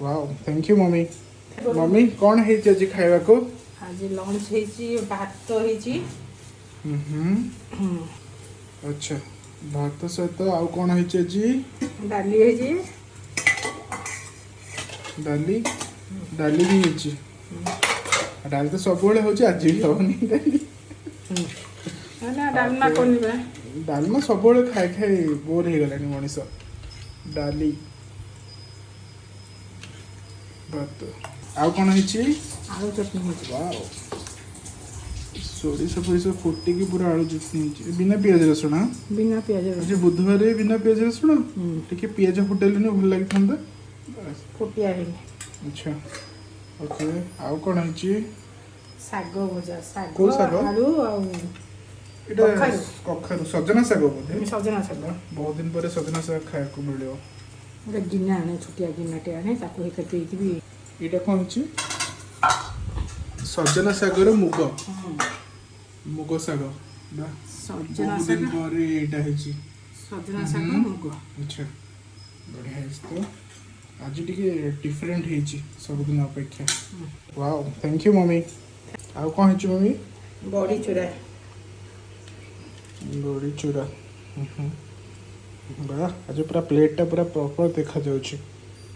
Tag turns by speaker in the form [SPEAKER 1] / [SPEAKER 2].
[SPEAKER 1] Wow thank you mummy mummy कौन है आज खाइबा को
[SPEAKER 2] आज लंच ହେଇଛି ଭାତ ହେଇଛି
[SPEAKER 1] अच्छा भात सहित आउ कौन है आज
[SPEAKER 2] ଡାଲି ହେଇଛି
[SPEAKER 1] डाली डाली भी है डाली तो सब बेले होची आज भी होनी डाली
[SPEAKER 2] ନା ଡାଲମା କରିବେ
[SPEAKER 1] डालमा सब बेले खाई खाई बोर हो गलानी मनीष डाली भात आउ कौन है
[SPEAKER 2] ଆଳୁ ଚଟଣି ହେଇଛି
[SPEAKER 1] वाओ सोरिष फोरिष फुटिकी पूरा आलू चटनी है बिना पियाज रसुण हाँ?
[SPEAKER 2] ବିନା ପିଆଜ
[SPEAKER 1] आज बुधवार बिना पियाज रसुण टिके पियाज फुटेलनि भल लगी
[SPEAKER 2] ଫୁଟିଆ ହେଇନି
[SPEAKER 1] अच्छा ओके आउ कौन है
[SPEAKER 2] ଶାଗ ଭଜା
[SPEAKER 1] କୋଉ
[SPEAKER 2] ଶାଗ
[SPEAKER 1] ଶାଗ?
[SPEAKER 2] ଆଳୁ ଆଉ
[SPEAKER 1] एटा
[SPEAKER 2] कखारु।
[SPEAKER 1] कखारु सजना शाग बोधे
[SPEAKER 2] ସଜନା ଶାଗ
[SPEAKER 1] बहुत दिन पर सजना शाग खाया को मिलियो
[SPEAKER 2] ଗୋଟେ ଗିନା ଆଣେ ଛୋଟିଆ ଗିନାଟେ ଆଣେ ତାକୁ ହେଇ ଦେଇକିବି
[SPEAKER 1] एटा कौन है सजना शागर मुग मुग शाग बा
[SPEAKER 2] ସଜନା
[SPEAKER 1] बहुत
[SPEAKER 2] ଶାଗ
[SPEAKER 1] दिन पर एटा है
[SPEAKER 2] ସଜନା ଶାଗ ମୁଗ
[SPEAKER 1] अच्छा बढ़िया है तो आज टिके डिफरेंट है सब दिन अपेक्षा वाओ थैंक यू मम्मी आउ कौन है मम्मी
[SPEAKER 2] ବଡ଼ି ଚୁରା
[SPEAKER 1] बड़ी चूरा वाह आज पूरा प्लेटा पूरा प्रॉपर देखा जाଉଛି